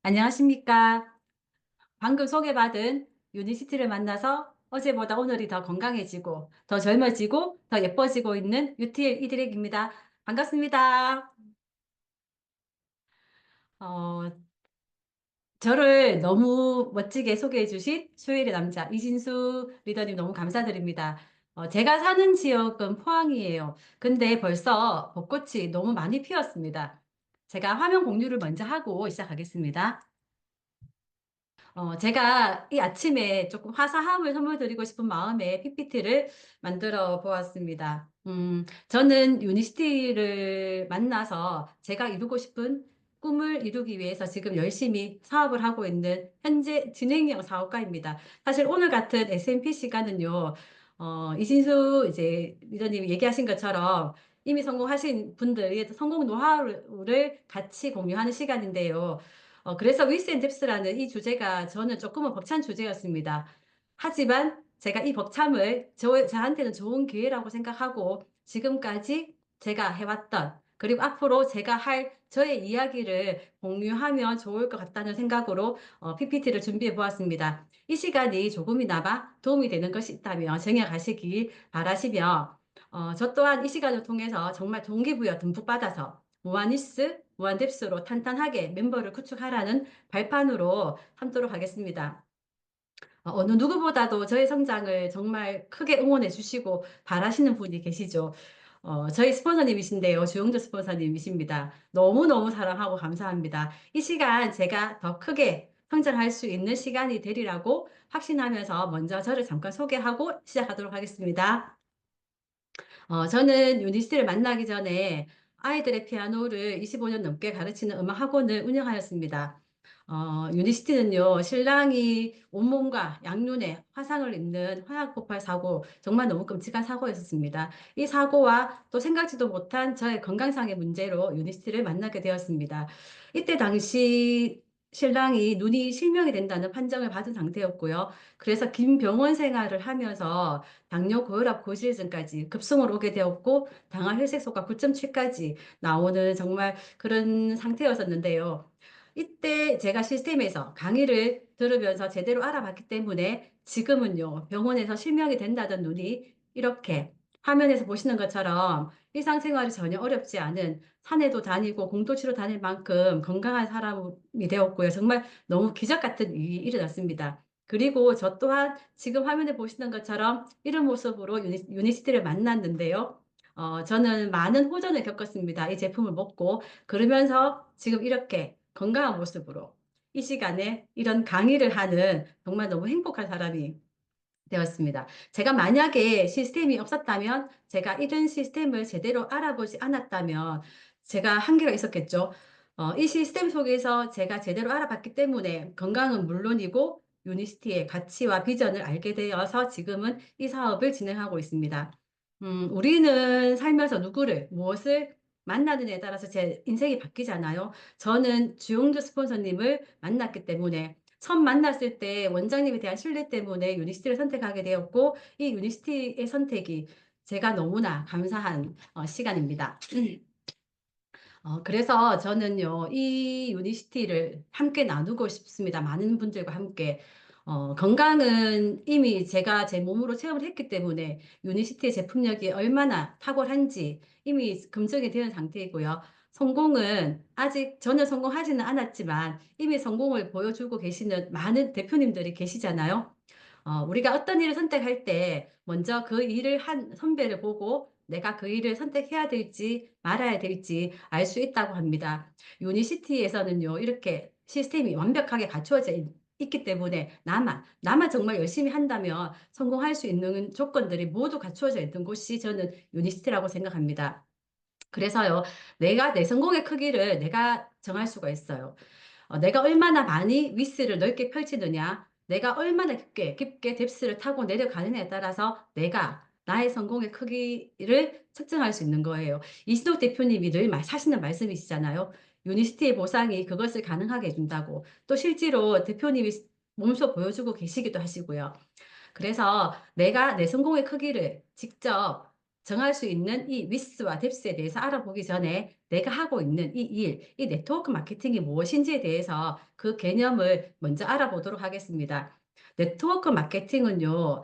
안녕하십니까. 방금 소개받은 유니시티를 만나서 어제보다 오늘이 더 건강해지고, 더 젊어지고, 더 예뻐지고 있는 유티엘 이드렉입니다. 반갑습니다. 어, 저를 너무 멋지게 소개해 주신 수요일의 남자 이진수 리더님 너무 감사드립니다. 제가 사는 지역은 포항이에요. 근데 벌써 벚꽃이 너무 많이 피었습니다. 제가 화면 공유를 먼저 하고 시작하겠습니다. 제가 이 아침에 조금 화사함을 선물 드리고 싶은 마음에 PPT를 만들어 보았습니다. 저는 유니시티를 만나서 제가 이루고 싶은 꿈을 이루기 위해서 지금 열심히 사업을 하고 있는 현재 진행형 사업가입니다. 사실 오늘 같은 SMP 시간은요, 이신수 이제 리더님이 얘기하신 것처럼 이미 성공하신 분들의 성공 노하우를 같이 공유하는 시간인데요. 그래서 위스 앤 뎁스라는 이 주제가 저는 조금은 벅찬 주제였습니다. 하지만 제가 이 벅참을 저한테는 좋은 기회라고 생각하고 지금까지 제가 해왔던 그리고 앞으로 제가 할 저의 이야기를 공유하면 좋을 것 같다는 생각으로 PPT를 준비해 보았습니다. 이 시간이 조금이나마 도움이 되는 것이 있다면 정해가시길 바라시며 저 또한 이 시간을 통해서 정말 동기부여 듬뿍 받아서 무한이스, 무한뎁스로 탄탄하게 멤버를 구축하라는 발판으로 삼도록 하겠습니다. 어느 누구보다도 저의 성장을 정말 크게 응원해 주시고 바라시는 분이 계시죠. 저희 스폰서님이신데요. 주영주 스폰서님이십니다. 너무너무 사랑하고 감사합니다. 이 시간 제가 더 크게 성장할 수 있는 시간이 되리라고 확신하면서 먼저 저를 잠깐 소개하고 시작하도록 하겠습니다. 저는 유니스트를 만나기 전에 아이들의 피아노를 25년 넘게 가르치는 음악 학원을 운영하였습니다. 유니시티는요, 신랑이 온몸과 양눈에 화상을 입는 화약폭발 사고, 정말 너무 끔찍한 사고였습니다. 이 사고와 또 생각지도 못한 저의 건강상의 문제로 유니시티를 만나게 되었습니다. 이때 당시 신랑이 눈이 실명이 된다는 판정을 받은 상태였고요. 그래서 긴 병원 생활을 하면서 당뇨, 고혈압, 고지혈증까지 급성으로 오게 되었고, 당화 혈색소가 9.7까지 나오는 정말 그런 상태였었는데요. 이때 제가 시스템에서 강의를 들으면서 제대로 알아봤기 때문에 지금은요, 병원에서 실명이 된다던 눈이 이렇게 화면에서 보시는 것처럼 일상생활이 전혀 어렵지 않은 산에도 다니고 공도치로 다닐 만큼 건강한 사람이 되었고요. 정말 너무 기적 같은 일이 일어났습니다. 그리고 저 또한 지금 화면에 보시는 것처럼 이런 모습으로 유니시티를 만났는데요. 저는 많은 호전을 겪었습니다. 이 제품을 먹고. 그러면서 지금 이렇게 건강한 모습으로 이 시간에 이런 강의를 하는 정말 너무 행복한 사람이 되었습니다. 제가 만약에 시스템이 없었다면, 제가 이런 시스템을 제대로 알아보지 않았다면, 제가 한계가 있었겠죠. 이 시스템 속에서 제가 제대로 알아봤기 때문에 건강은 물론이고, 유니시티의 가치와 비전을 알게 되어서 지금은 이 사업을 진행하고 있습니다. 우리는 살면서 누구를, 무엇을 만나느냐에 따라서 제 인생이 바뀌잖아요. 저는 주용주 스폰서님을 만났기 때문에 처음 만났을 때 원장님에 대한 신뢰 때문에 유니시티를 선택하게 되었고, 이 유니시티의 선택이 제가 너무나 감사한 시간입니다. 그래서 저는요, 이 유니시티를 함께 나누고 싶습니다. 많은 분들과 함께. 건강은 이미 제가 제 몸으로 체험을 했기 때문에 유니시티의 제품력이 얼마나 탁월한지 이미 검증이 되는 상태이고요. 성공은 아직 전혀 성공하지는 않았지만 이미 성공을 보여주고 계시는 많은 대표님들이 계시잖아요. 우리가 어떤 일을 선택할 때 먼저 그 일을 한 선배를 보고 내가 그 일을 선택해야 될지 말아야 될지 알 수 있다고 합니다. 유니시티에서는요, 이렇게 시스템이 완벽하게 갖추어져 있기 때문에 나만 정말 열심히 한다면 성공할 수 있는 조건들이 모두 갖추어져 있는 곳이 저는 유니시티라고 생각합니다. 그래서요, 내가 내 성공의 크기를 내가 정할 수가 있어요. 내가 얼마나 많이 위스를 넓게 펼치느냐, 내가 얼마나 깊게 뎁스를 타고 내려가느냐에 따라서 내가 나의 성공의 크기를 측정할 수 있는 거예요. 이신옥 대표님이 늘 하시는 말씀이시잖아요. 유니시티의 보상이 그것을 가능하게 해준다고. 또 실제로 대표님이 몸소 보여주고 계시기도 하시고요. 그래서 내가 내 성공의 크기를 직접 정할 수 있는 이 위스와 뎁스에 대해서 알아보기 전에 내가 하고 있는 이 일, 이 네트워크 마케팅이 무엇인지에 대해서 그 개념을 먼저 알아보도록 하겠습니다. 네트워크 마케팅은요,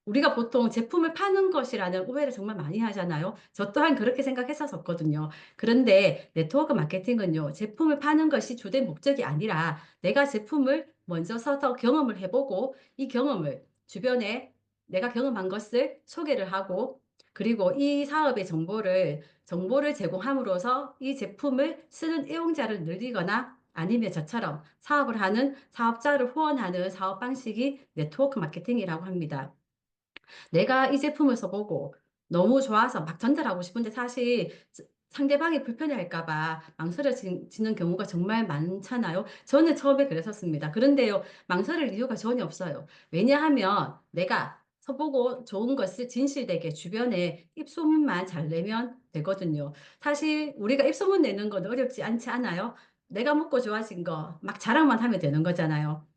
우리가 보통 제품을 파는 것이라는 오해를 정말 많이 하잖아요. 저 또한 그렇게 생각했었거든요. 그런데 네트워크 마케팅은요, 제품을 파는 것이 주된 목적이 아니라 내가 제품을 먼저 사서 경험을 해보고 이 경험을 주변에 내가 경험한 것을 소개를 하고 그리고 이 사업의 정보를 제공함으로써 이 제품을 쓰는 애용자를 늘리거나 아니면 저처럼 사업을 하는 사업자를 후원하는 사업 방식이 네트워크 마케팅이라고 합니다. 내가 이 제품을 써보고 너무 좋아서 막 전달하고 싶은데 사실 상대방이 불편해할까 봐 망설여지는 경우가 정말 많잖아요. 저는 처음에 그랬었습니다. 그런데요, 망설일 이유가 전혀 없어요. 왜냐하면 내가 써보고 좋은 것을 진실되게 주변에 입소문만 잘 내면 되거든요. 사실 우리가 입소문 내는 건 어렵지 않지 않아요? 내가 먹고 좋아진 거 막 자랑만 하면 되는 거잖아요.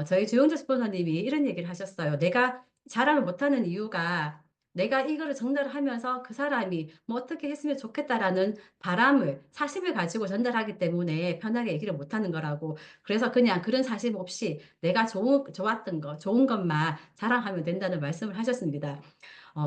저희 주영재 스폰서님이 이런 얘기를 하셨어요. 내가 자랑을 못하는 이유가 내가 이거를 전달을 하면서 그 사람이 뭐 어떻게 했으면 좋겠다라는 바람을, 사심을 가지고 전달하기 때문에 편하게 얘기를 못하는 거라고. 그래서 그냥 그런 사심 없이 내가 좋았던 거, 좋은 것만 자랑하면 된다는 말씀을 하셨습니다.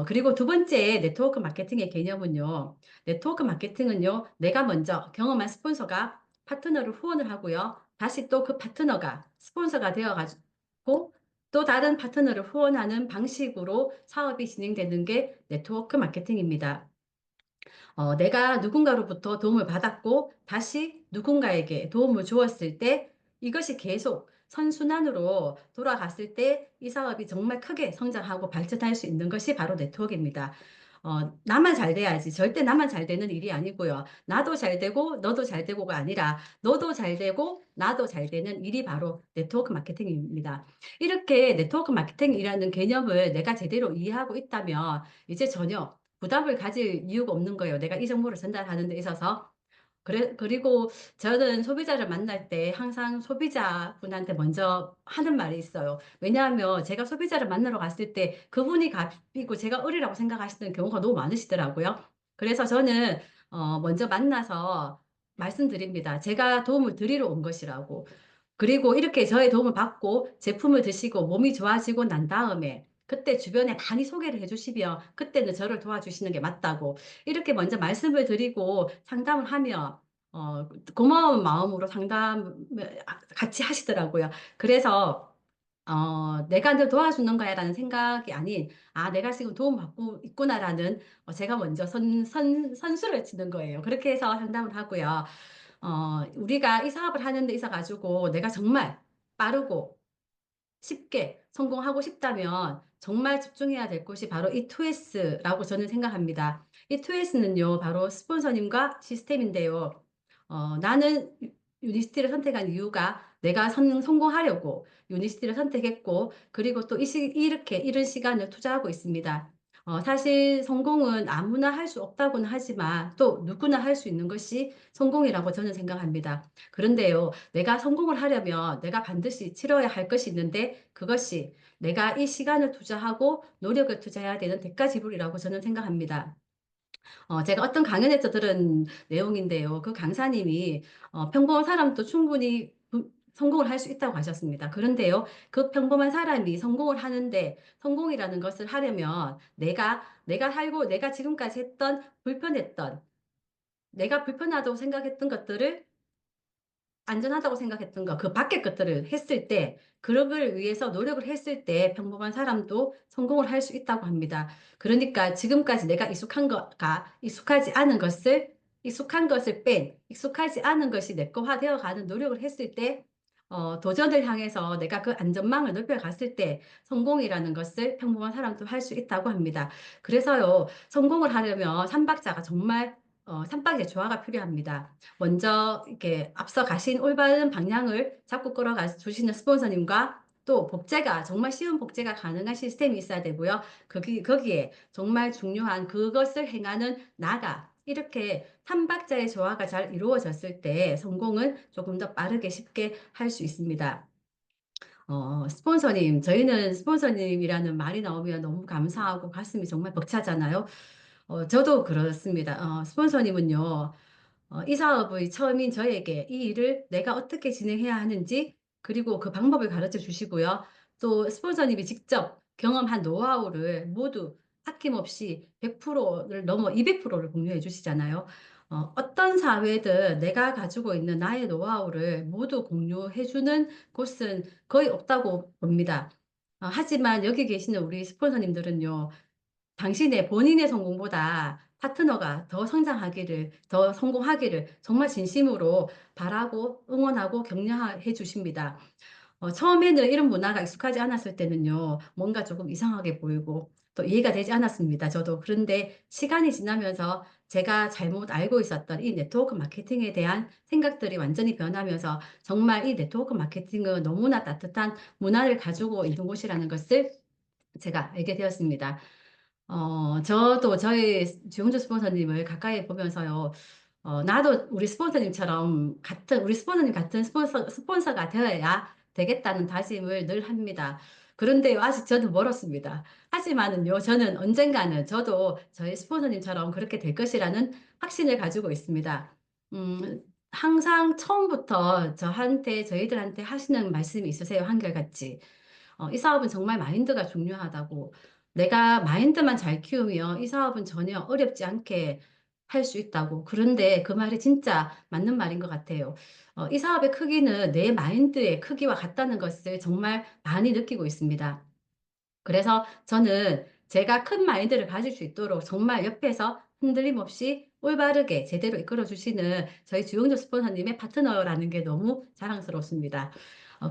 그리고 두 번째 네트워크 마케팅의 개념은요. 네트워크 마케팅은요. 내가 먼저 경험한 스폰서가 파트너를 후원을 하고요. 다시 또 그 파트너가 스폰서가 되어 가지고 또 다른 파트너를 후원하는 방식으로 사업이 진행되는 게 네트워크 마케팅입니다. 내가 누군가로부터 도움을 받았고 다시 누군가에게 도움을 주었을 때 이것이 계속 선순환으로 돌아갔을 때 이 사업이 정말 크게 성장하고 발전할 수 있는 것이 바로 네트워크입니다. 나만 잘 돼야지. 절대 나만 잘 되는 일이 아니고요. 나도 잘 되고 너도 잘 되고가 아니라 너도 잘 되고 나도 잘 되는 일이 바로 네트워크 마케팅입니다. 이렇게 네트워크 마케팅이라는 개념을 내가 제대로 이해하고 있다면 이제 전혀 부담을 가질 이유가 없는 거예요. 내가 이 정보를 전달하는 데 있어서. 그리고 저는 소비자를 만날 때 항상 소비자분한테 먼저 하는 말이 있어요. 왜냐하면 제가 소비자를 만나러 갔을 때 그분이 갑이고 제가 을이라고 생각하시는 경우가 너무 많으시더라고요. 그래서 저는 먼저 만나서 말씀드립니다. 제가 도움을 드리러 온 것이라고. 그리고 이렇게 저의 도움을 받고 제품을 드시고 몸이 좋아지고 난 다음에 그때 주변에 많이 소개를 해 주시면 그때는 저를 도와주시는 게 맞다고 이렇게 먼저 말씀을 드리고 상담을 하면 고마운 마음으로 상담을 같이 하시더라고요. 그래서 '내가 널 도와주는 거야.'라는 생각이 아닌 '아 내가 지금 도움받고 있구나.'라는 제가 먼저 선수를 치는 거예요. 그렇게 해서 상담을 하고요. 우리가 이 사업을 하는 데 있어 가지고 내가 정말 빠르고 쉽게 성공하고 싶다면 정말 집중해야 될 곳이 바로 이 2S라고 저는 생각합니다. 이 2S는요, 바로 스폰서님과 시스템인데요. 나는 유니스티를 선택한 이유가 내가 성공하려고 유니스티를 선택했고, 그리고 또 이렇게 이런 시간을 투자하고 있습니다. 사실 성공은 아무나 할 수 없다고는 하지만 또 누구나 할 수 있는 것이 성공이라고 저는 생각합니다. 그런데요, 내가 성공을 하려면 내가 반드시 치러야 할 것이 있는데 그것이 내가 이 시간을 투자하고 노력을 투자해야 되는 대가 지불이라고 저는 생각합니다. 제가 어떤 강연에서 들은 내용인데요. 그 강사님이 평범한 사람도 충분히 성공을 할 수 있다고 하셨습니다. 그런데요, 그 평범한 사람이 성공을 하는데 성공이라는 것을 하려면 내가 살고 내가 지금까지 했던 불편했던 내가 불편하다고 생각했던 것들을 안전하다고 생각했던 거 그 밖의 것들을 했을 때 그걸 위해서 노력을 했을 때 평범한 사람도 성공을 할 수 있다고 합니다. 그러니까 지금까지 내가 익숙하지 않은 것을 익숙한 것을 뺀 익숙하지 않은 것이 내 거화되어 가는 노력을 했을 때 도전을 향해서 내가 그 안전망을 넓혀 갔을 때 성공이라는 것을 평범한 사람도 할 수 있다고 합니다. 그래서요. 성공을 하려면 삼박자가 정말 삼박의 조화가 필요합니다. 먼저 이렇게 앞서 가신 올바른 방향을 잡고 끌어가 주시는 스폰서님과 또 복제가 정말 쉬운 복제가 가능한 시스템이 있어야 되고요. 거기에 정말 중요한 그것을 행하는 나가 이렇게 삼박자의 조화가 잘 이루어졌을 때 성공은 조금 더 빠르게 쉽게 할 수 있습니다. 스폰서님, 저희는 스폰서님이라는 말이 나오면 너무 감사하고 가슴이 정말 벅차잖아요. 저도 그렇습니다. 스폰서님은요, 이 사업의 처음인 저에게 이 일을 내가 어떻게 진행해야 하는지, 그리고 그 방법을 가르쳐 주시고요. 또 스폰서님이 직접 경험한 노하우를 모두 아낌없이 100%를 넘어 200%를 공유해 주시잖아요. 어떤 사회든 내가 가지고 있는 나의 노하우를 모두 공유해 주는 곳은 거의 없다고 봅니다. 하지만 여기 계시는 우리 스폰서님들은요, 당신의 본인의 성공보다 파트너가 더 성장하기를, 더 성공하기를 정말 진심으로 바라고 응원하고 격려해 주십니다. 처음에는 이런 문화가 익숙하지 않았을 때는요, 뭔가 조금 이상하게 보이고 또 이해가 되지 않았습니다, 저도. 그런데 시간이 지나면서 제가 잘못 알고 있었던 이 네트워크 마케팅에 대한 생각들이 완전히 변하면서 정말 이 네트워크 마케팅은 너무나 따뜻한 문화를 가지고 있는 곳이라는 것을 제가 알게 되었습니다. 저도 저희 주용주 스폰서님을 가까이 보면서요, 나도 우리 스폰서님처럼 우리 스폰서님 같은 스폰서가 되어야 되겠다는 다짐을 늘 합니다. 그런데요, 아직 저는 멀었습니다. 하지만은요, 저는 언젠가는 저도 저희 스폰서님처럼 그렇게 될 것이라는 확신을 가지고 있습니다. 항상 처음부터 저희들한테 하시는 말씀이 있으세요, 한결같이. 이 사업은 정말 마인드가 중요하다고. 내가 마인드만 잘 키우면 이 사업은 전혀 어렵지 않게 할 수 있다고. 그런데 그 말이 진짜 맞는 말인 것 같아요. 이 사업의 크기는 내 마인드의 크기와 같다는 것을 정말 많이 느끼고 있습니다. 그래서 저는 제가 큰 마인드를 가질 수 있도록 정말 옆에서 흔들림 없이 올바르게 제대로 이끌어 주시는 저희 주용조 스폰서님의 파트너라는 게 너무 자랑스럽습니다.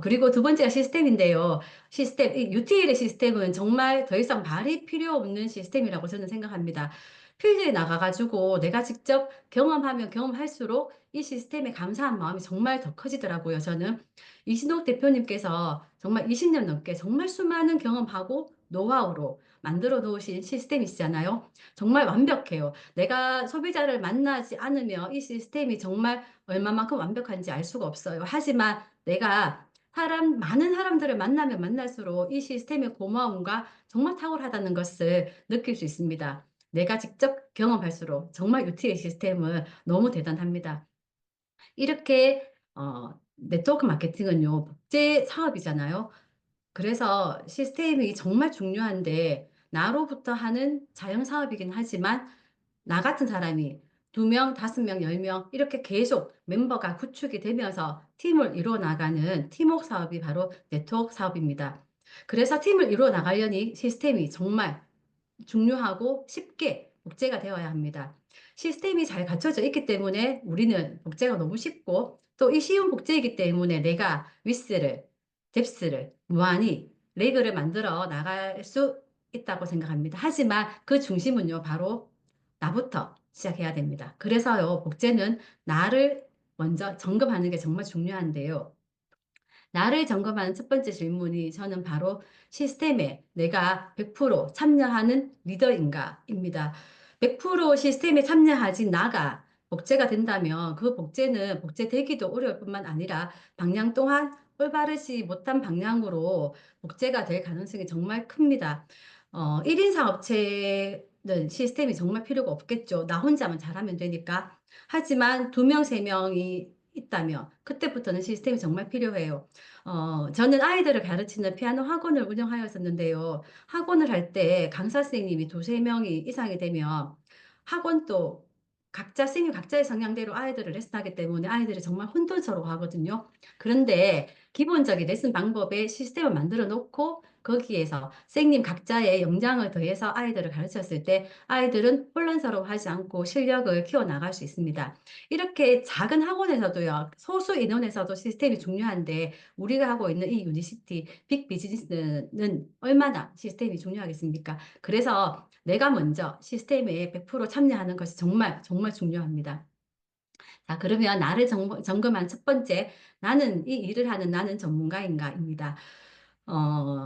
그리고 두 번째가 시스템인데요. 이 UTL의 시스템은 정말 더 이상 말이 필요 없는 시스템이라고 저는 생각합니다. 필드에 나가가지고 내가 직접 경험하면 경험할수록 이 시스템에 감사한 마음이 정말 더 커지더라고요, 저는. 이신옥 대표님께서 정말 20년 넘게 정말 수많은 경험하고 노하우로 만들어 놓으신 시스템이시잖아요. 정말 완벽해요. 내가 소비자를 만나지 않으면 이 시스템이 정말 얼마만큼 완벽한지 알 수가 없어요. 하지만 내가 많은 사람들을 만나면 만날수록 이 시스템의 고마움과 정말 탁월하다는 것을 느낄 수 있습니다. 내가 직접 경험할수록 정말 UTA 시스템은 너무 대단합니다. 이렇게 네트워크 마케팅은요, 복제 사업이잖아요. 그래서 시스템이 정말 중요한데, 나로부터 하는 자영 사업이긴 하지만, 나 같은 사람이 2명, 5명, 10명, 이렇게 계속 멤버가 구축이 되면서 팀을 이루어 나가는 팀워크 사업이 바로 네트워크 사업입니다. 그래서 팀을 이루어 나가려니 시스템이 정말 중요하고 쉽게 복제가 되어야 합니다. 시스템이 잘 갖춰져 있기 때문에 우리는 복제가 너무 쉽고, 또 이 쉬운 복제이기 때문에 내가 위스를, 뎁스를 무한히 레그를 만들어 나갈 수 있다고 생각합니다. 하지만 그 중심은요, 바로 나부터 시작해야 됩니다. 그래서요, 복제는 나를 먼저 점검하는 게 정말 중요한데요. 나를 점검하는 첫 번째 질문이 저는 바로 시스템에 내가 100% 참여하는 리더인가입니다. 100% 시스템에 참여하지 나가 복제가 된다면 그 복제는 복제되기도 어려울 뿐만 아니라 방향 또한 올바르지 못한 방향으로 복제가 될 가능성이 정말 큽니다. 1인 사업체는 시스템이 정말 필요가 없겠죠. 나 혼자만 잘하면 되니까. 하지만 2명, 3명이 있다면 그때부터는 시스템이 정말 필요해요. 저는 아이들을 가르치는 피아노 학원을 운영하였었는데요. 학원을 할 때 강사 선생님이 두세 명이 이상이 되면 학원도 선생님 각자의 성향대로 아이들을 레슨하기 때문에 아이들이 정말 혼돈스러워하거든요. 그런데 기본적인 레슨 방법에 시스템을 만들어 놓고 거기에서 선생님 각자의 역량을 더해서 아이들을 가르쳤을 때 아이들은 혼란스러워하지 않고 실력을 키워나갈 수 있습니다. 이렇게 작은 학원에서도요, 소수 인원에서도 시스템이 중요한데 우리가 하고 있는 이 유니시티 빅 비즈니스는 얼마나 시스템이 중요하겠습니까? 그래서 내가 먼저 시스템에 100% 참여하는 것이 정말 정말 중요합니다. 자, 그러면 나를 점검한 첫 번째, 나는 이 일을 하는 나는 전문가인가입니다.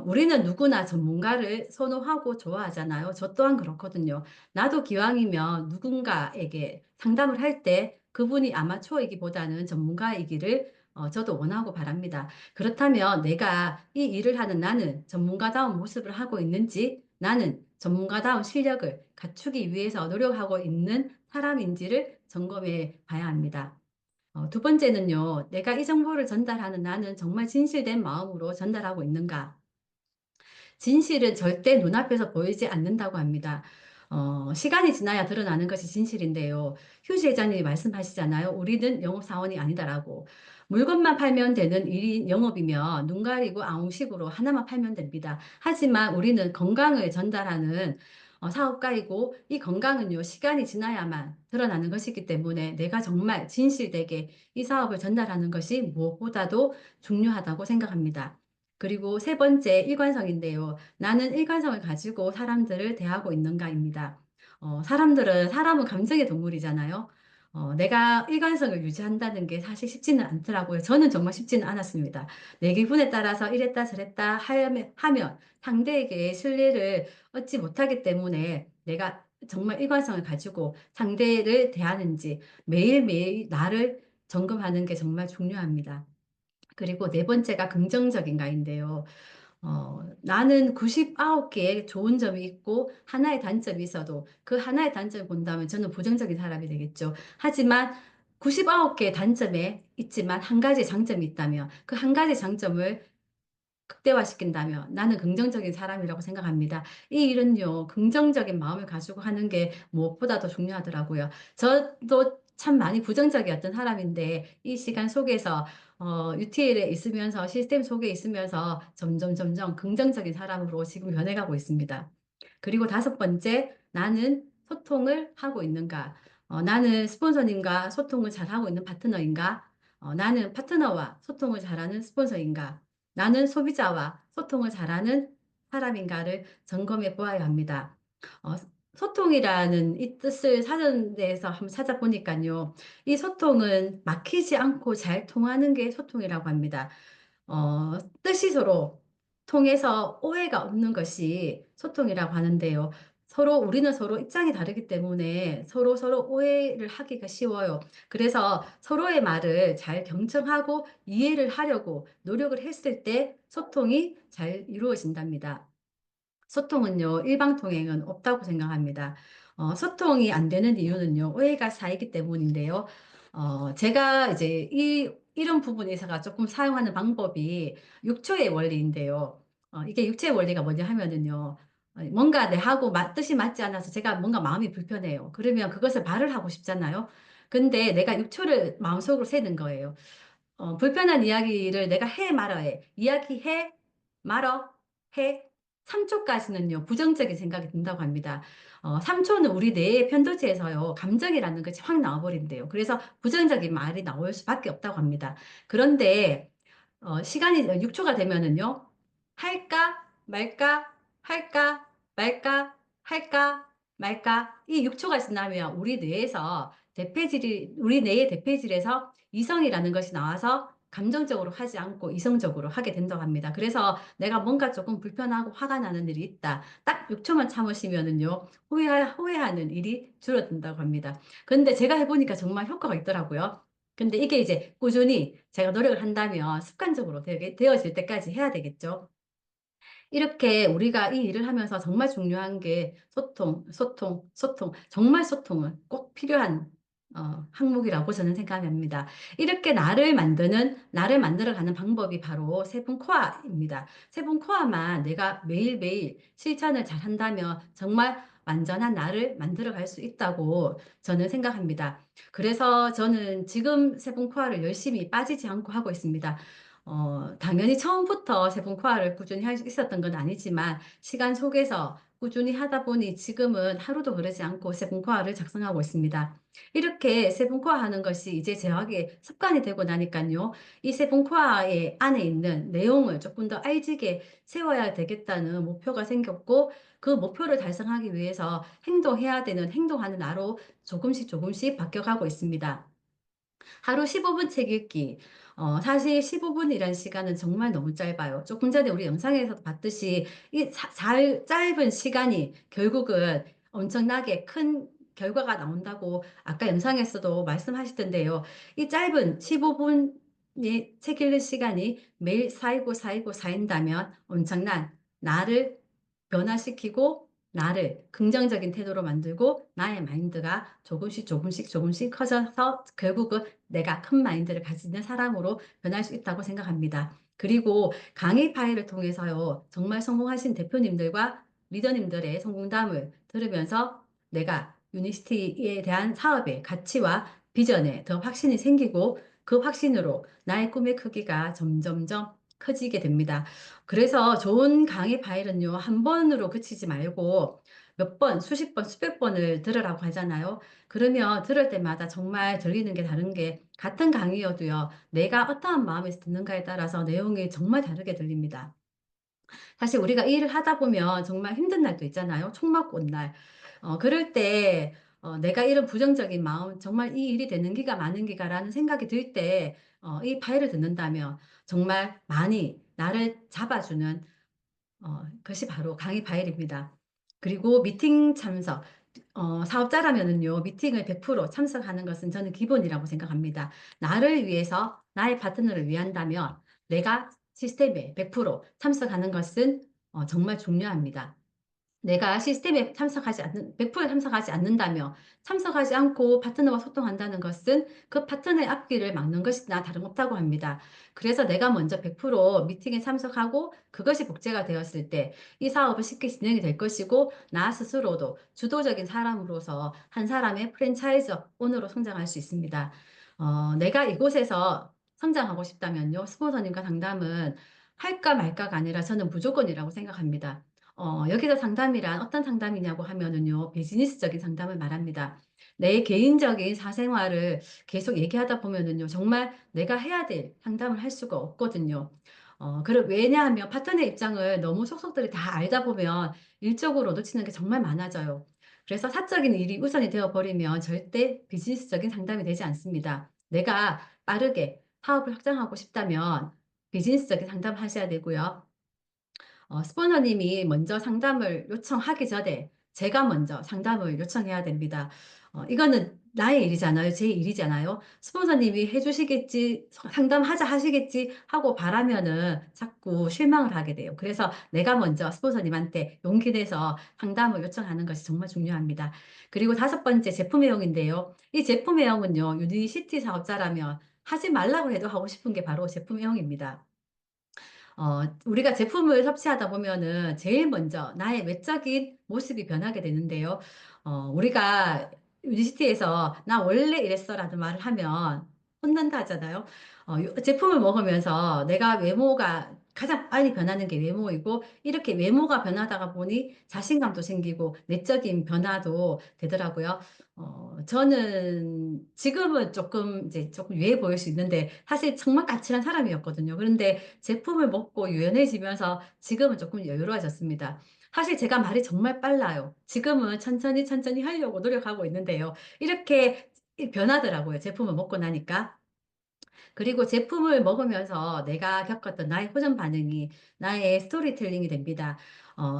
우리는 누구나 전문가를 선호하고 좋아하잖아요. 저 또한 그렇거든요. 나도 기왕이면 누군가에게 상담을 할 때 그분이 아마추어이기보다는 전문가이기를 저도 원하고 바랍니다. 그렇다면 내가 이 일을 하는 나는 전문가다운 모습을 하고 있는지, 나는 전문가다운 실력을 갖추기 위해서 노력하고 있는 사람인지를 점검해 봐야 합니다. 두 번째는요, 내가 이 정보를 전달하는 나는 정말 진실된 마음으로 전달하고 있는가? 진실은 절대 눈앞에서 보이지 않는다고 합니다. 시간이 지나야 드러나는 것이 진실인데요. 휴지 회장님이 말씀하시잖아요. 우리는 영업사원이 아니다라고. 물건만 팔면 되는 일이 영업이면 눈 가리고 아웅식으로 하나만 팔면 됩니다. 하지만 우리는 건강을 전달하는 사업가이고, 이 건강은요, 시간이 지나야만 드러나는 것이기 때문에 내가 정말 진실되게 이 사업을 전달하는 것이 무엇보다도 중요하다고 생각합니다. 그리고 세 번째, 일관성인데요. 나는 일관성을 가지고 사람들을 대하고 있는가입니다. 사람은 감정의 동물이잖아요. 내가 일관성을 유지한다는 게 사실 쉽지는 않더라고요. 저는 정말 쉽지는 않았습니다. 내 기분에 따라서 이랬다 저랬다 하면 상대에게 신뢰를 얻지 못하기 때문에 내가 정말 일관성을 가지고 상대를 대하는지 매일매일 나를 점검하는 게 정말 중요합니다. 그리고 네 번째가 긍정적인가인데요. 나는 99개의 좋은 점이 있고 하나의 단점이 있어도 그 하나의 단점을 본다면 저는 부정적인 사람이 되겠죠. 하지만 99개의 단점에 있지만 한 가지 장점이 있다면 그 한 가지 장점을 극대화시킨다면 나는 긍정적인 사람이라고 생각합니다. 이 일은요, 긍정적인 마음을 가지고 하는 게 무엇보다도 중요하더라고요. 저도 참 많이 부정적이었던 사람인데 이 시간 속에서 UTL에 있으면서 시스템 속에 있으면서 점점 긍정적인 사람으로 지금 변해가고 있습니다. 그리고 다섯 번째, 나는 소통을 하고 있는가? 나는 스폰서님과 소통을 잘하고 있는 파트너인가? 나는 파트너와 소통을 잘하는 스폰서인가? 나는 소비자와 소통을 잘하는 사람인가를 점검해 보아야 합니다. 어, 소통이라는 이 뜻을 사전에서 한번 찾아보니까요. 이 소통은 막히지 않고 잘 통하는 게 소통이라고 합니다. 뜻이 서로 통해서 오해가 없는 것이 소통이라고 하는데요. 우리는 서로 입장이 다르기 때문에 서로 오해를 하기가 쉬워요. 그래서 서로의 말을 잘 경청하고 이해를 하려고 노력을 했을 때 소통이 잘 이루어진답니다. 소통은요, 일방통행은 없다고 생각합니다. 소통이 안 되는 이유는요, 오해가 쌓이기 때문인데요. 제가 이제 이런 부분에서가 조금 사용하는 방법이 6초의 원리인데요. 이게 6초의 원리가 뭐냐 하면은요, 뭔가 내하고 뜻이 맞지 않아서 제가 뭔가 마음이 불편해요. 그러면 그것을 말을 하고 싶잖아요. 근데 내가 6초를 마음속으로 세는 거예요. 불편한 이야기를 내가 해 말어 해. 이야기해 말어 해. 3초까지는요, 부정적인 생각이 든다고 합니다. 3초는 우리 뇌의 편도체에서요, 감정이라는 것이 확 나와버린대요. 그래서 부정적인 말이 나올 수밖에 없다고 합니다. 그런데, 시간이 6초가 되면은요, 할까, 말까, 할까, 말까, 할까, 말까. 이 6초가 지나면 우리 뇌의 대폐질에서 이성이라는 것이 나와서 감정적으로 하지 않고 이성적으로 하게 된다고 합니다. 그래서 내가 뭔가 조금 불편하고 화가 나는 일이 있다. 딱 6초만 참으시면은요, 후회하는 일이 줄어든다고 합니다. 근데 제가 해보니까 정말 효과가 있더라고요. 근데 이게 이제 꾸준히 제가 노력을 한다면 습관적으로 되어질 때까지 해야 되겠죠. 이렇게 우리가 이 일을 하면서 정말 중요한 게 소통. 정말 소통은 꼭 필요한 항목이라고 저는 생각합니다. 이렇게 나를 만들어가는 방법이 바로 세분 코어입니다. 세분 코어만 내가 매일매일 실천을 잘 한다면 정말 완전한 나를 만들어갈 수 있다고 저는 생각합니다. 그래서 저는 지금 세분 코어를 열심히 빠지지 않고 하고 있습니다. 당연히 처음부터 세분화를 꾸준히 할 수 있었던 건 아니지만 시간 속에서 꾸준히 하다 보니 지금은 하루도 그러지 않고 세분화를 작성하고 있습니다. 이렇게 세분화 하는 것이 이제 제학의 습관이 되고 나니까요. 이 세분화의 안에 있는 내용을 조금 더 알지게 세워야 되겠다는 목표가 생겼고 그 목표를 달성하기 위해서 행동하는 나로 조금씩 바뀌어가고 있습니다. 하루 15분 책 읽기. 사실 15분이란 시간은 정말 너무 짧아요. 조금 전에 우리 영상에서도 봤듯이 짧은 시간이 결국은 엄청나게 큰 결과가 나온다고 아까 영상에서도 말씀하시던데요. 이 짧은 15분 책 읽는 시간이 매일 쌓인다면 엄청난 나를 변화시키고 나를 긍정적인 태도로 만들고 나의 마인드가 조금씩 커져서 결국은 내가 큰 마인드를 가지는 사람으로 변할 수 있다고 생각합니다. 그리고 강의 파일을 통해서요, 정말 성공하신 대표님들과 리더님들의 성공담을 들으면서 내가 유니스티에 대한 사업의 가치와 비전에 더 확신이 생기고 그 확신으로 나의 꿈의 크기가 점점점 커지게 됩니다. 그래서 좋은 강의 파일은요, 한 번으로 그치지 말고 몇 번, 수십 번, 수백 번을 들으라고 하잖아요. 그러면 들을 때마다 정말 들리는 게 다른 게 같은 강의여도요, 내가 어떠한 마음에서 듣는가에 따라서 내용이 정말 다르게 들립니다. 사실 우리가 일을 하다 보면 정말 힘든 날도 있잖아요. 총 맞고 온 날. 그럴 때 내가 이런 부정적인 마음, 정말 이 일이 되는 기가 많은 기가라는 생각이 들 때, 이 파일을 듣는다면 정말 많이 나를 잡아주는 것이 바로 강의 파일입니다. 그리고 미팅 참석. 사업자라면은요, 미팅을 100% 참석하는 것은 저는 기본이라고 생각합니다. 나를 위해서, 나의 파트너를 위한다면 내가 시스템에 100% 참석하는 것은 정말 중요합니다. 내가 시스템에 참석하지 않는 100% 참석하지 않는다며 참석하지 않고 파트너와 소통한다는 것은 그 파트너의 앞길을 막는 것이나 다름없다고 합니다. 그래서 내가 먼저 100% 미팅에 참석하고 그것이 복제가 되었을 때 이 사업은 쉽게 진행이 될 것이고 나 스스로도 주도적인 사람으로서 한 사람의 프랜차이즈 오너로 성장할 수 있습니다. 내가 이곳에서 성장하고 싶다면요. 스폰서님과 상담은 할까 말까가 아니라 저는 무조건이라고 생각합니다. 여기서 상담이란 어떤 상담이냐고 하면은요, 비즈니스적인 상담을 말합니다. 내 개인적인 사생활을 계속 얘기하다 보면은요, 정말 내가 해야 될 상담을 할 수가 없거든요. 왜냐하면 파트너의 입장을 너무 속속들이 다 알다 보면 일적으로 놓치는 게 정말 많아져요. 그래서 사적인 일이 우선이 되어버리면 절대 비즈니스적인 상담이 되지 않습니다. 내가 빠르게 사업을 확장하고 싶다면 비즈니스적인 상담 하셔야 되고요. 스포너님이 먼저 상담을 요청하기 전에 제가 먼저 상담을 요청해야 됩니다. 이거는 나의 일이잖아요. 제 일이잖아요. 스폰서님이 해주시겠지, 상담하자 하시겠지 하고 바라면은 자꾸 실망을 하게 돼요. 그래서 내가 먼저 스폰서님한테 용기 내서 상담을 요청하는 것이 정말 중요합니다. 그리고 다섯 번째 제품 애용인데요. 이 제품 애용은요, 유니시티 사업자라면 하지 말라고 해도 하고 싶은 게 바로 제품 애용입니다. 우리가 제품을 섭취하다 보면은 제일 먼저 나의 외적인 모습이 변하게 되는데요. 우리가 유니시티에서 나 원래 이랬어라는 말을 하면 혼난다 하잖아요. 제품을 먹으면서 내가 외모가 가장 빨리 변하는 게 외모이고 이렇게 외모가 변하다가 보니 자신감도 생기고 내적인 변화도 되더라고요. 저는 지금은 조금 이제 조금 유해 보일 수 있는데 사실 정말 까칠한 사람이었거든요. 그런데 제품을 먹고 유연해지면서 지금은 조금 여유로워졌습니다. 사실 제가 말이 정말 빨라요. 지금은 천천히 하려고 노력하고 있는데요. 이렇게 변하더라고요. 제품을 먹고 나니까. 그리고 제품을 먹으면서 내가 겪었던 나의 호전 반응이 나의 스토리텔링이 됩니다.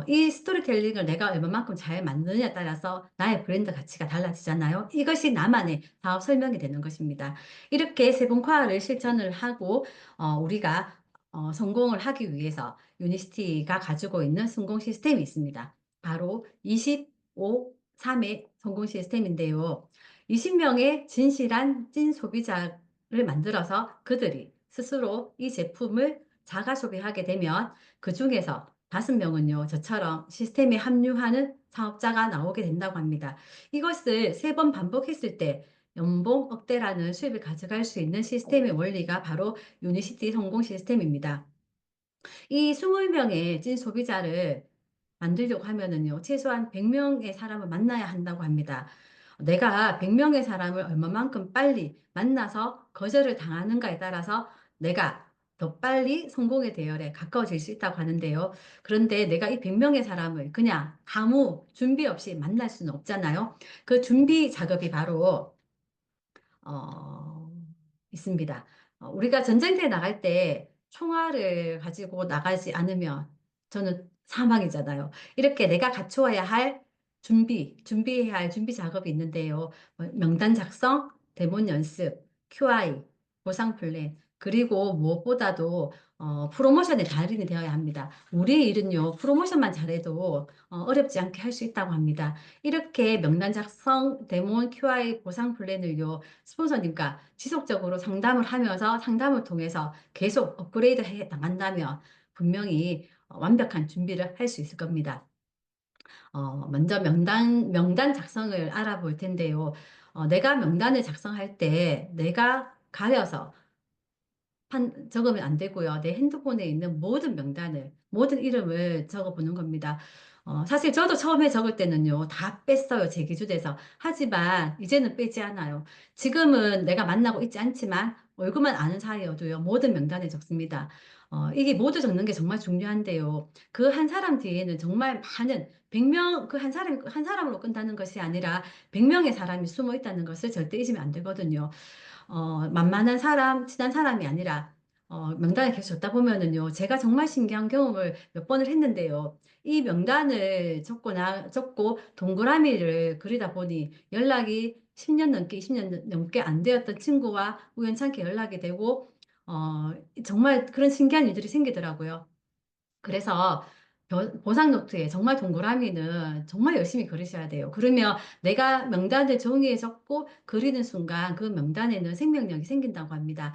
이 스토리텔링을 내가 얼마만큼 잘 만드느냐에 따라서 나의 브랜드 가치가 달라지잖아요. 이것이 나만의 사업 설명이 되는 것입니다. 이렇게 세분화를 실천을 하고 우리가 성공을 하기 위해서 유니스티가 가지고 있는 성공 시스템이 있습니다. 바로 25, 3의 성공 시스템인데요. 20명의 진실한 찐 소비자 를 만들어서 그들이 스스로 이 제품을 자가 소비하게 되면 그 중에서 5명은요, 저처럼 시스템에 합류하는 사업자가 나오게 된다고 합니다. 이것을 3번 반복했을 때 연봉 억대라는 수입을 가져갈 수 있는 시스템의 원리가 바로 유니시티 성공 시스템입니다. 이 20명의 찐 소비자를 만들려고 하면은요, 최소한 100명의 사람을 만나야 한다고 합니다. 내가 100명의 사람을 얼마만큼 빨리 만나서 거절을 당하는가에 따라서 내가 더 빨리 성공의 대열에 가까워질 수 있다고 하는데요. 그런데 내가 이 100명의 사람을 그냥 아무 준비 없이 만날 수는 없잖아요. 그 준비 작업이 바로 어, 있습니다. 우리가 전쟁터에 나갈 때 총알을 가지고 나가지 않으면 저는 사망이잖아요. 이렇게 내가 갖추어야 할 준비해야 할 준비 작업이 있는데요. 명단 작성, 대본 연습, QI, 보상 플랜. 그리고 무엇보다도 프로모션의 달인이 되어야 합니다. 우리의 일은요, 프로모션만 잘해도 어렵지 않게 할 수 있다고 합니다. 이렇게 명단 작성, 데몬, QI 보상 플랜을요, 스폰서님과 지속적으로 상담을 하면서 상담을 통해서 계속 업그레이드 해 나간다면 분명히 완벽한 준비를 할 수 있을 겁니다. 먼저 명단 작성을 알아볼 텐데요. 내가 명단을 작성할 때 내가 가려서 적으면 안 되고요. 내 핸드폰에 있는 모든 명단을, 모든 이름을 적어보는 겁니다. 사실 저도 처음에 적을 때는요, 다 뺐어요. 제 기준에서. 하지만 이제는 빼지 않아요. 지금은 내가 만나고 있지 않지만 얼굴만 아는 사이여도요, 모든 명단에 적습니다. 이게 모두 적는 게 정말 중요한데요. 그 한 사람 뒤에는 정말 많은 100명, 그 한 사람으로 끝나는 것이 아니라 100명의 사람이 숨어 있다는 것을 절대 잊으면 안 되거든요. 만만한 사람, 친한 사람이 아니라, 명단을 계속 적다 보면은요, 제가 정말 신기한 경험을 몇 번을 했는데요. 이 명단을 적고 동그라미를 그리다 보니 연락이 10년 넘게, 20년 넘게 안 되었던 친구와 우연찮게 연락이 되고, 어, 정말 그런 신기한 일들이 생기더라고요. 그래서 보상 노트에 정말 동그라미는 정말 열심히 그리셔야 돼요. 그러면 내가 명단을 종이에 적고 그리는 순간 그 명단에는 생명력이 생긴다고 합니다.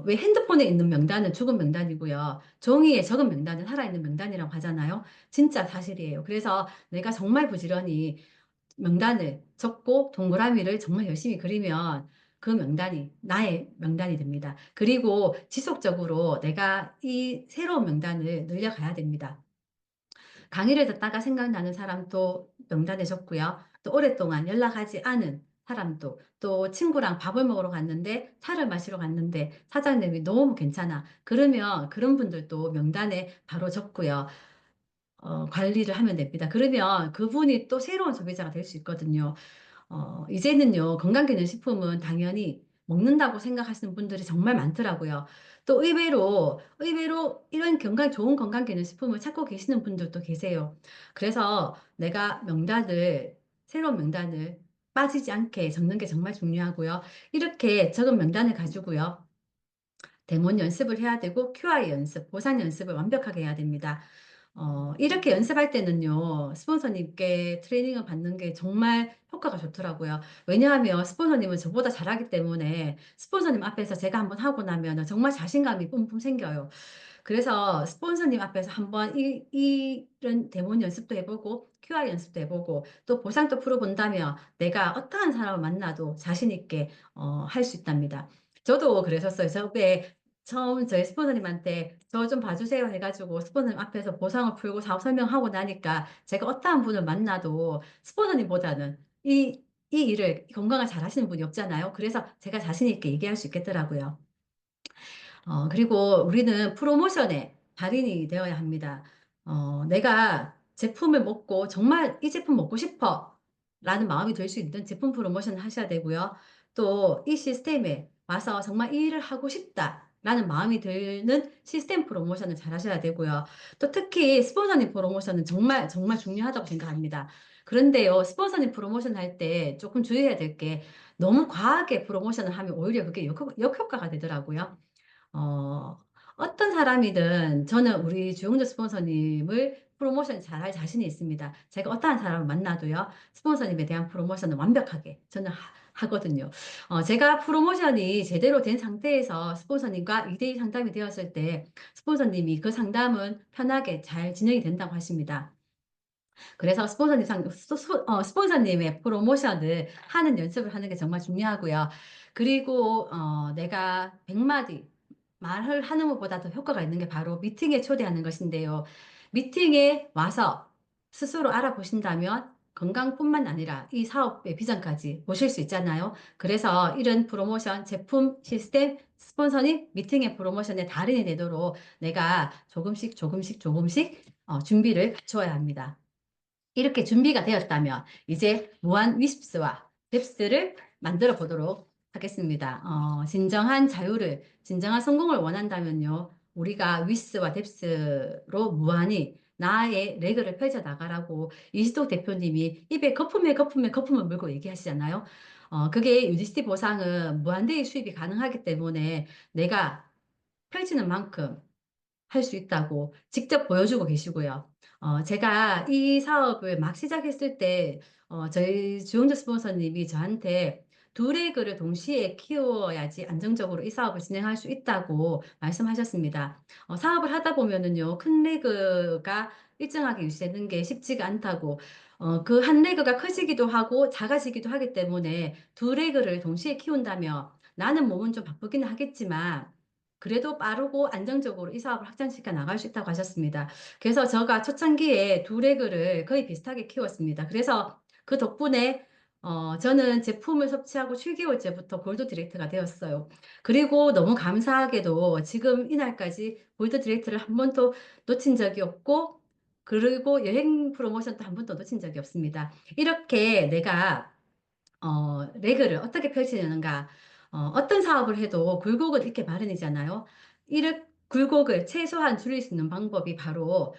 왜 핸드폰에 있는 명단은 죽은 명단이고요. 종이에 적은 명단은 살아있는 명단이라고 하잖아요. 진짜 사실이에요. 그래서 내가 정말 부지런히 명단을 적고 동그라미를 정말 열심히 그리면 그 명단이 나의 명단이 됩니다. 그리고 지속적으로 내가 이 새로운 명단을 늘려가야 됩니다. 강의를 듣다가 생각나는 사람도 명단에 적고요. 또 오랫동안 연락하지 않은 사람도, 또 친구랑 밥을 먹으러 갔는데 차를 마시러 갔는데 사장님이 너무 괜찮아. 그러면 그런 분들도 명단에 바로 적고요. 관리를 하면 됩니다. 그러면 그분이 또 새로운 소비자가 될 수 있거든요. 이제는요, 건강기능식품은 당연히 먹는다고 생각하시는 분들이 정말 많더라고요. 또 의외로 이런 좋은 건강기능식품을 찾고 계시는 분들도 계세요. 그래서 내가 새로운 명단을 빠지지 않게 적는 게 정말 중요하고요. 이렇게 적은 명단을 가지고요. 대본 연습을 해야 되고, QI 연습, 보상 연습을 완벽하게 해야 됩니다. 이렇게 연습할 때는요, 스폰서님께 트레이닝을 받는 게 정말 효과가 좋더라고요. 왜냐하면 스폰서님은 저보다 잘하기 때문에 스폰서님 앞에서 제가 한번 하고 나면 정말 자신감이 뿜뿜 생겨요. 그래서 스폰서님 앞에서 한번 이런 데몬 연습도 해보고 QI 연습도 해보고 또 보상도 풀어본다면 내가 어떠한 사람을 만나도 자신 있게 할 수 있답니다. 저도 그랬었어요. 저에 처음 저희 스폰서님한테 저 좀 봐주세요 해가지고 스폰서님 앞에서 보상을 풀고 사업 설명하고 나니까 제가 어떠한 분을 만나도 스폰서님보다는 이 일을 건강을 잘 하시는 분이 없잖아요. 그래서 제가 자신 있게 얘기할 수 있겠더라고요. 그리고 우리는 프로모션의 달인이 되어야 합니다. 내가 제품을 먹고 정말 이 제품 먹고 싶어 라는 마음이 들 수 있는 제품 프로모션을 하셔야 되고요. 또 이 시스템에 와서 정말 이 일을 하고 싶다 라는 마음이 드는 시스템 프로모션을 잘 하셔야 되고요. 또 특히 스폰서님 프로모션은 정말 정말 중요하다고 생각합니다. 그런데요, 스폰서님 프로모션 할 때 조금 주의해야 될 게 너무 과하게 프로모션을 하면 오히려 그게 역효과가 되더라고요. 어, 어떤 사람이든 저는 우리 주용조 스폰서님을 프로모션 잘할 자신이 있습니다. 제가 어떠한 사람을 만나도요, 스폰서님에 대한 프로모션은 완벽하게 저는 하거든요. 제가 프로모션이 제대로 된 상태에서 스폰서님과 2대2 상담이 되었을 때 스폰서님이 그 상담은 편하게 잘 진행이 된다고 하십니다. 그래서 스폰서님의 프로모션을 하는 연습을 하는 게 정말 중요하고요. 그리고 내가 100마디 말을 하는 것보다 더 효과가 있는 게 바로 미팅에 초대하는 것인데요. 미팅에 와서 스스로 알아보신다면 건강뿐만 아니라 이 사업의 비전까지 보실 수 있잖아요. 그래서 이런 프로모션, 제품, 시스템, 스폰서님, 미팅의 프로모션에 달인이 되도록 내가 조금씩 준비를 갖추어야 합니다. 이렇게 준비가 되었다면 이제 무한 위습스와 뎁스를 만들어 보도록 하겠습니다. 진정한 성공을 원한다면요. 우리가 위스와 뎁스로 무한히 나의 레그를 펼쳐 나가라고 이시도 대표님이 입에 거품에 거품을 물고 얘기하시잖아요. 그게 UDCT 보상은 무한대의 수입이 가능하기 때문에 내가 펼치는 만큼 할 수 있다고 직접 보여주고 계시고요. 제가 이 사업을 막 시작했을 때 저희 주용조 스폰서님이 저한테 두 레그를 동시에 키워야지 안정적으로 이 사업을 진행할 수 있다고 말씀하셨습니다. 사업을 하다 보면은요, 큰 레그가 일정하게 유지되는 게 쉽지가 않다고, 그 한 레그가 커지기도 하고 작아지기도 하기 때문에 두 레그를 동시에 키운다면 나는 몸은 좀 바쁘기는 하겠지만 그래도 빠르고 안정적으로 이 사업을 확장시켜 나갈 수 있다고 하셨습니다. 그래서 제가 초창기에 두 레그를 거의 비슷하게 키웠습니다. 그래서 그 덕분에 저는 제품을 섭취하고 7개월째부터 골드 디렉트가 되었어요. 그리고 너무 감사하게도 지금 이날까지 골드 디렉트를 한 번도 놓친 적이 없고, 그리고 여행 프로모션도 한 번도 놓친 적이 없습니다. 이렇게 내가 레그를 어떻게 펼치는가. 어떤 사업을 해도 굴곡은 있게 마련이잖아요. 이를 굴곡을 최소한 줄일 수 있는 방법이 바로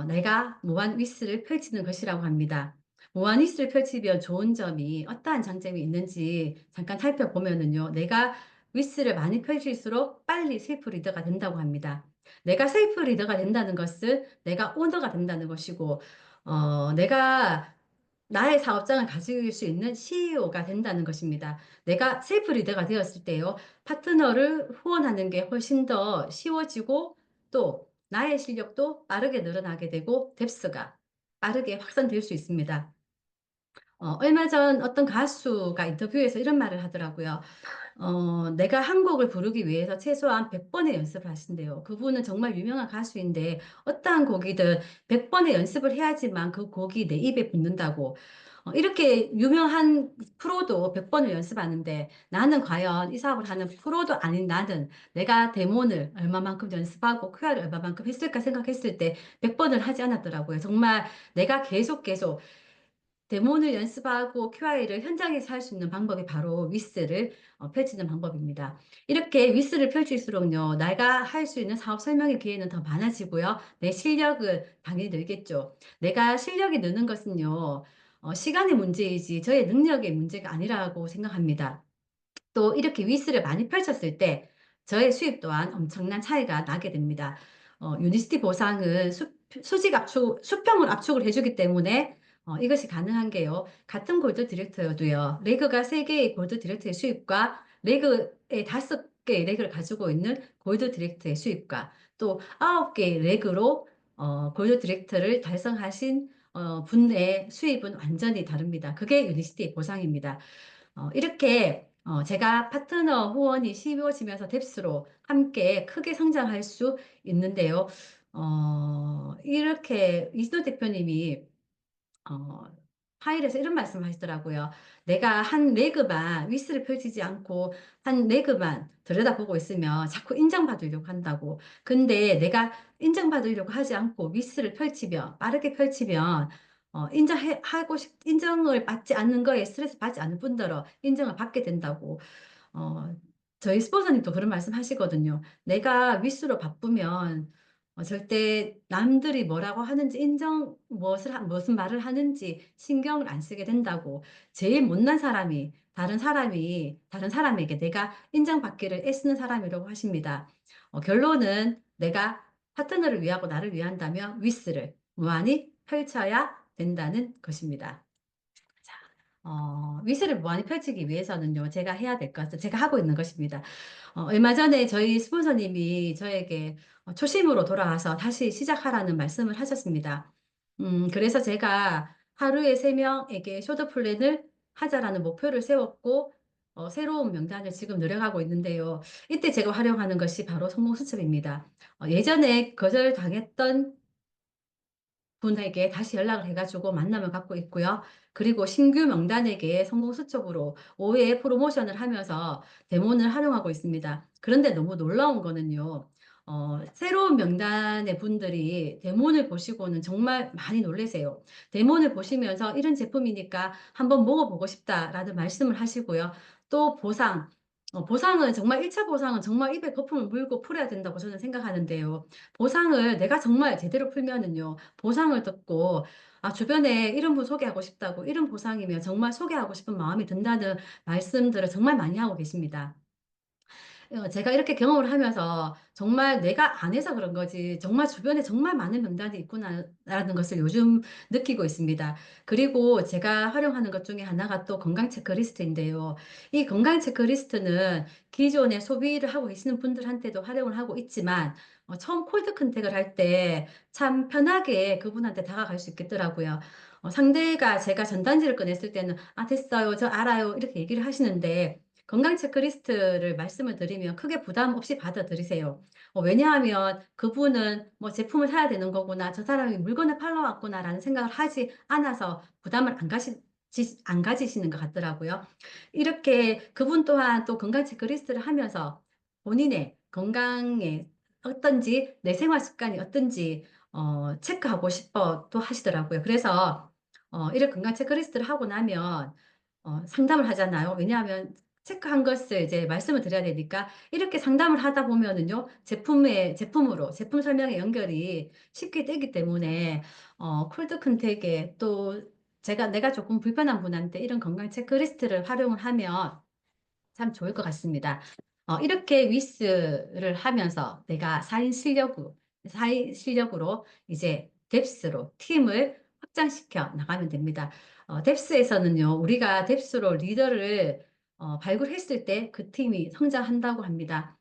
내가 무한 위스를 펼치는 것이라고 합니다. 무한 위스를 펼치면 좋은 점이 어떠한 장점이 있는지 잠깐 살펴보면은요. 내가 위스를 많이 펼칠수록 빨리 셀프 리더가 된다고 합니다. 내가 셀프 리더가 된다는 것은 내가 오너가 된다는 것이고, 내가 나의 사업장을 가질 수 있는 CEO가 된다는 것입니다. 내가 셀프 리더가 되었을 때요, 파트너를 후원하는 게 훨씬 더 쉬워지고 또 나의 실력도 빠르게 늘어나게 되고 뎁스가 빠르게 확산될 수 있습니다. 얼마 전 어떤 가수가 인터뷰에서 이런 말을 하더라고요. 내가 한 곡을 부르기 위해서 최소한 100번의 연습을 하신대요. 그분은 정말 유명한 가수인데 어떠한 곡이든 100번의 연습을 해야지만 그 곡이 내 입에 붙는다고. 이렇게 유명한 프로도 100번을 연습하는데 나는 과연 이 사업을 하는 프로도 아닌 나는 내가 데모를 얼마만큼 연습하고 QR을 얼마만큼 했을까 생각했을 때 100번을 하지 않았더라고요. 정말 내가 계속 데모를 연습하고 QI를 현장에서 할 수 있는 방법이 바로 위스를 펼치는 방법입니다. 이렇게 위스를 펼칠수록요, 내가 할 수 있는 사업 설명의 기회는 더 많아지고요, 내 실력은 당연히 늘겠죠. 내가 실력이 느는 것은요, 시간의 문제이지 저의 능력의 문제가 아니라고 생각합니다. 또 이렇게 위스를 많이 펼쳤을 때 저의 수입 또한 엄청난 차이가 나게 됩니다. 유니스티 보상은 수평을 압축을 해주기 때문에 이것이 가능한 게요. 같은 골드 디렉터여도요. 레그가 3개의 골드 디렉터의 수입과 레그의 5개의 레그를 가지고 있는 골드 디렉터의 수입과 또 9개의 레그로 골드 디렉터를 달성하신 분의 수입은 완전히 다릅니다. 그게 유니스티 보상입니다. 이렇게 제가 파트너 후원이 쉬워지면서 뎁스로 함께 크게 성장할 수 있는데요. 이렇게 이진호 대표님이 어, 파일에서 이런 말씀을 하시더라고요. 내가 한 레그만 위스를 펼치지 않고 한 레그만 들여다보고 있으면 자꾸 인정받으려고 한다고. 근데 내가 인정받으려고 하지 않고 위스를 펼치면, 빠르게 펼치면, 인정을 받지 않는 거에 스트레스 받지 않을 뿐더러 인정을 받게 된다고. 어, 저희 스폰서님도 그런 말씀 하시거든요. 내가 위스로 바쁘면 절대 남들이 뭐라고 하는지 무슨 말을 하는지 신경을 안 쓰게 된다고. 제일 못난 사람이 다른 사람에게 내가 인정받기를 애쓰는 사람이라고 하십니다. 결론은 내가 파트너를 위하고 나를 위한다면 위스를 무한히 펼쳐야 된다는 것입니다. 자, 위스를 무한히 펼치기 위해서는요, 제가 해야 될 것은 제가 하고 있는 것입니다. 얼마 전에 저희 스폰서님이 저에게 초심으로 돌아와서 다시 시작하라는 말씀을 하셨습니다. 그래서 제가 하루에 3명에게 쇼트 플랜을 하자라는 목표를 세웠고, 새로운 명단을 지금 늘어가고 있는데요. 이때 제가 활용하는 것이 바로 성공 수첩입니다. 예전에 거절당했던 분에게 다시 연락을 해가지고 만남을 갖고 있고요. 그리고 신규 명단에게 성공 수첩으로 5회 프로모션을 하면서 데모를 활용하고 있습니다. 그런데 너무 놀라운 거는요. 새로운 명단의 분들이 데모를 보시고는 정말 많이 놀라세요. 데모를 보시면서 이런 제품이니까 한번 먹어보고 싶다라는 말씀을 하시고요. 또 보상, 보상은 정말 1차 보상은 정말 입에 거품을 물고 풀어야 된다고 저는 생각하는데요. 보상을 내가 정말 제대로 풀면은요. 보상을 듣고 주변에 이런 분 소개하고 싶다고 이런 보상이면 정말 소개하고 싶은 마음이 든다는 말씀들을 정말 많이 하고 계십니다. 제가 이렇게 경험을 하면서 정말 내가 안 해서 그런 거지 정말 주변에 정말 많은 명단이 있구나라는 것을 요즘 느끼고 있습니다. 그리고 제가 활용하는 것 중에 하나가 또 건강 체크리스트인데요. 이 건강 체크리스트는 기존에 소비를 하고 계시는 분들한테도 활용을 하고 있지만 처음 콜드 컨택을 할 때 참 편하게 그분한테 다가갈 수 있겠더라고요. 상대가 제가 전단지를 꺼냈을 때는 됐어요. 저 알아요. 이렇게 얘기를 하시는데 건강 체크리스트를 말씀을 드리면 크게 부담 없이 받아들이세요. 왜냐하면 그분은 뭐 '제품을 사야 되는 거구나. 저 사람이 물건을 팔러 왔구나.'라는 생각을 하지 않아서 부담을 안 가지시는 것 같더라고요. 이렇게 그분 또한 또 건강 체크리스트를 하면서 본인의 건강에 어떤지 내 생활 습관이 어떤지 체크하고 싶어 또 하시더라고요. 그래서 이런 건강 체크리스트를 하고 나면 상담을 하잖아요. 왜냐하면 체크한 것을 이제 말씀을 드려야 되니까 이렇게 상담을 하다 보면은요. 제품으로 제품 설명의 연결이 쉽게 되기 때문에 콜드 컨택에 또 내가 조금 불편한 분한테 이런 건강 체크리스트를 활용을 하면 참 좋을 것 같습니다. 이렇게 위스를 하면서 내가 4인 실력으로 이제 뎁스로 팀을 확장시켜 나가면 됩니다. 뎁스에서는요, 우리가 뎁스로 리더를 발굴했을 때 그 팀이 성장한다고 합니다.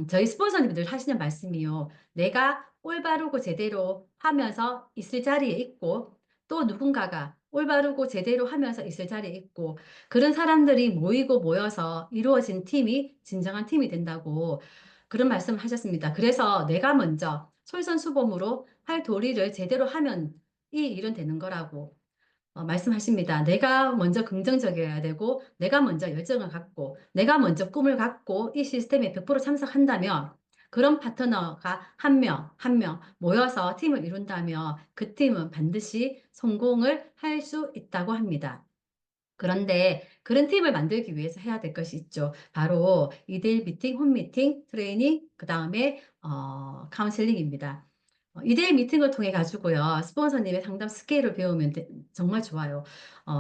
저희 스폰서님들 늘 하시는 말씀이요. 내가 올바르고 제대로 하면서 있을 자리에 있고 또 누군가가 올바르고 제대로 하면서 있을 자리에 있고 그런 사람들이 모이고 모여서 이루어진 팀이 진정한 팀이 된다고 그런 말씀을 하셨습니다. 그래서 내가 먼저 솔선수범으로 할 도리를 제대로 하면 이 일은 되는 거라고 말씀하십니다. 내가 먼저 긍정적이어야 되고, 내가 먼저 열정을 갖고, 내가 먼저 꿈을 갖고 이 시스템에 100% 참석한다면, 그런 파트너가 한 명, 한 명 모여서 팀을 이룬다면 그 팀은 반드시 성공을 할 수 있다고 합니다. 그런데 그런 팀을 만들기 위해서 해야 될 것이 있죠. 바로 2대1 미팅, 홈 미팅, 트레이닝, 그다음에 카운셀링입니다. 2대1 미팅을 통해 가지고요. 스폰서님의 상담 스킬을 배우면 정말 좋아요.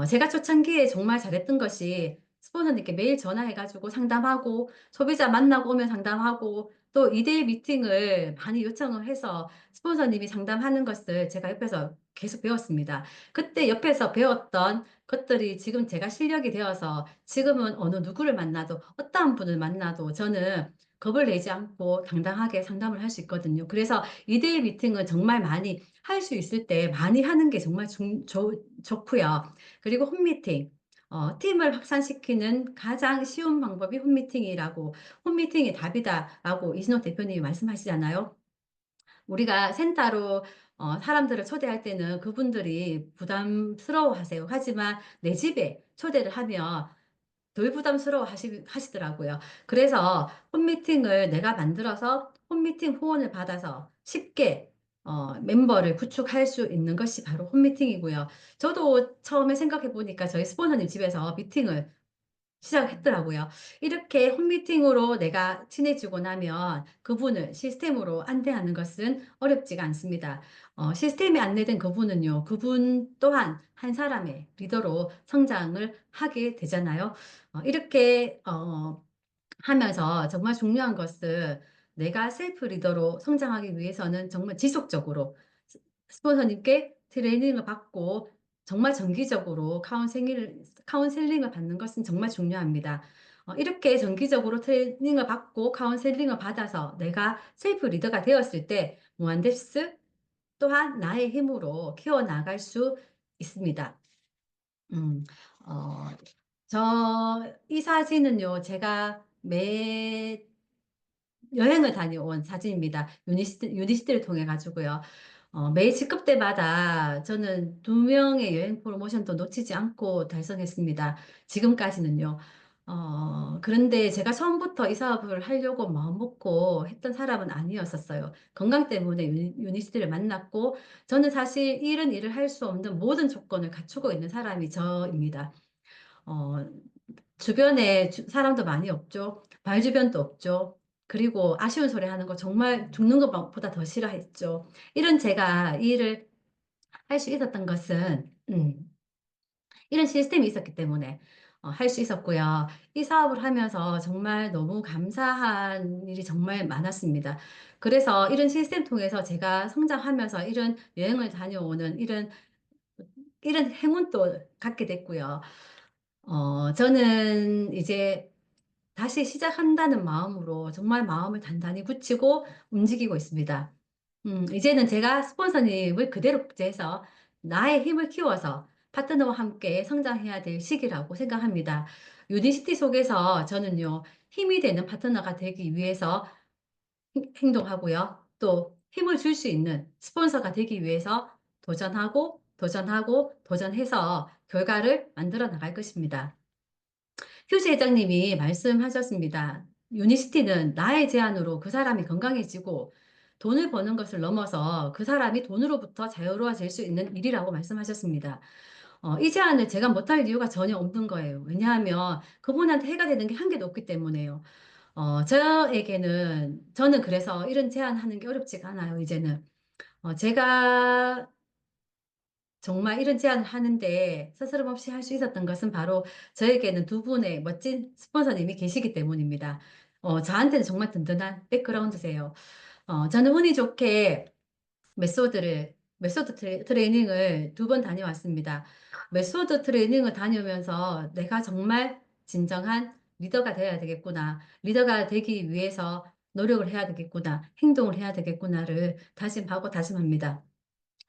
제가 초창기에 정말 잘했던 것이 스폰서님께 매일 전화해 가지고 상담하고 소비자 만나고 오면 상담하고 또 2대1 미팅을 많이 요청을 해서 스폰서님이 상담하는 것을 제가 옆에서 계속 배웠습니다. 그때 옆에서 배웠던 것들이 지금 제가 실력이 되어서 지금은 어느 누구를 만나도 어떠한 분을 만나도 저는 겁을 내지 않고 당당하게 상담을 할 수 있거든요. 그래서 2대1 미팅은 정말 많이 할 수 있을 때 많이 하는 게 정말 좋고요. 그리고 홈미팅. 팀을 확산시키는 가장 쉬운 방법이 홈미팅이라고, 홈미팅이 답이다라고 이진호 대표님이 말씀하시잖아요. 우리가 센터로 사람들을 초대할 때는 그분들이 부담스러워 하세요. 하지만 내 집에 초대를 하면 덜 부담스러워 하시더라고요. 그래서 홈미팅을 내가 만들어서 홈미팅 후원을 받아서 쉽게 멤버를 구축할 수 있는 것이 바로 홈미팅이고요. 저도 처음에 생각해 보니까 저희 스포너님 집에서 미팅을 시작했더라고요. 이렇게 홈미팅으로 내가 친해지고 나면 그분을 시스템으로 안내하는 것은 어렵지가 않습니다. 시스템이 안내된 그분은요, 그분 또한 한 사람의 리더로 성장을 하게 되잖아요. 이렇게 하면서 정말 중요한 것은 내가 셀프 리더로 성장하기 위해서는 정말 지속적으로 스폰서님께 트레이닝을 받고 정말 정기적으로 카운셀링을 받는 것은 정말 중요합니다. 이렇게 정기적으로 트레이닝을 받고 카운셀링을 받아서 내가 셀프 리더가 되었을 때 무한뎁스 또한 나의 힘으로 키워나갈 수 있습니다. 음, 어, 이 사진은요, 제가 여행을 다녀온 사진입니다. 유니시티를 통해 가지고요. 매 직급 때마다 저는 2명의 여행 프로모션도 놓치지 않고 달성했습니다. 지금까지는요. 그런데 제가 처음부터 이 사업을 하려고 마음먹고 했던 사람은 아니었었어요. 건강 때문에 유니시티를 만났고, 저는 사실 이런 일을 할 수 없는 모든 조건을 갖추고 있는 사람이 저입니다. 어 주변에 사람도 많이 없죠. 발 주변도 없죠. 그리고 아쉬운 소리 하는 거 정말 죽는 것보다 더 싫어했죠. 이런 제가 이 일을 할 수 있었던 것은 이런 시스템이 있었기 때문에 할 수 있었고요. 이 사업을 하면서 정말 너무 감사한 일이 정말 많았습니다. 그래서 이런 시스템 통해서 제가 성장하면서 이런 여행을 다녀오는 이런 행운도 갖게 됐고요. 저는 이제 다시 시작한다는 마음으로 정말 마음을 단단히 굳히고 움직이고 있습니다. 이제는 제가 스폰서님을 그대로 복제해서 나의 힘을 키워서 파트너와 함께 성장해야 될 시기라고 생각합니다. 유니시티 속에서 저는요, 힘이 되는 파트너가 되기 위해서 행동하고요. 또 힘을 줄 수 있는 스폰서가 되기 위해서 도전하고, 도전하고, 도전해서 결과를 만들어 나갈 것입니다. 휴지 회장님이 말씀하셨습니다. 유니시티는 나의 제안으로 그 사람이 건강해지고 돈을 버는 것을 넘어서 그 사람이 돈으로부터 자유로워질 수 있는 일이라고 말씀하셨습니다. 이 제안을 제가 못할 이유가 전혀 없는 거예요. 왜냐하면 그분한테 해가 되는 게 한 개도 없기 때문에요. 저는 그래서 이런 제안하는 게 어렵지가 않아요, 이제는. 제가 정말 이런 제안을 하는데 스스럼 없이 할 수 있었던 것은 바로 저에게는 두 분의 멋진 스폰서님이 계시기 때문입니다. 저한테는 정말 든든한 백그라운드세요. 저는 운이 좋게 메소드 트레이닝을 두 번 다녀왔습니다. 메소드 트레이닝을 다니면서 내가 정말 진정한 리더가 되어야 되겠구나. 리더가 되기 위해서 노력을 해야 되겠구나. 행동을 해야 되겠구나를 다짐하고 다짐합니다.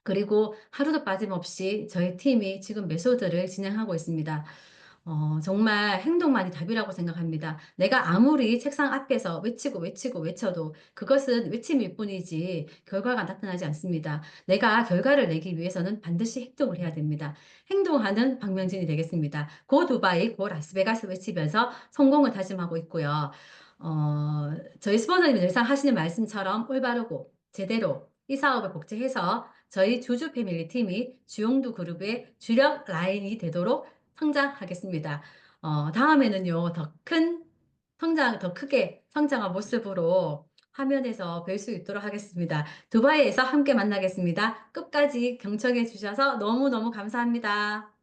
그리고 하루도 빠짐없이 저희 팀이 지금 메소드를 진행하고 있습니다. 정말 행동만이 답이라고 생각합니다. 내가 아무리 책상 앞에서 외치고 외치고 외쳐도 그것은 외침일 뿐이지 결과가 나타나지 않습니다. 내가 결과를 내기 위해서는 반드시 행동을 해야 됩니다. 행동하는 박명진이 되겠습니다. 고 두바이, 고 라스베가스 외치면서 성공을 다짐하고 있고요. 저희 스포너님이 늘상 하시는 말씀처럼 올바르고 제대로 이 사업을 복제해서 저희 주주 패밀리 팀이 주용두 그룹의 주력 라인이 되도록 성장하겠습니다. 다음에는요, 더 크게 성장한 모습으로 화면에서 뵐 수 있도록 하겠습니다. 두바이에서 함께 만나겠습니다. 끝까지 경청해 주셔서 너무너무 감사합니다.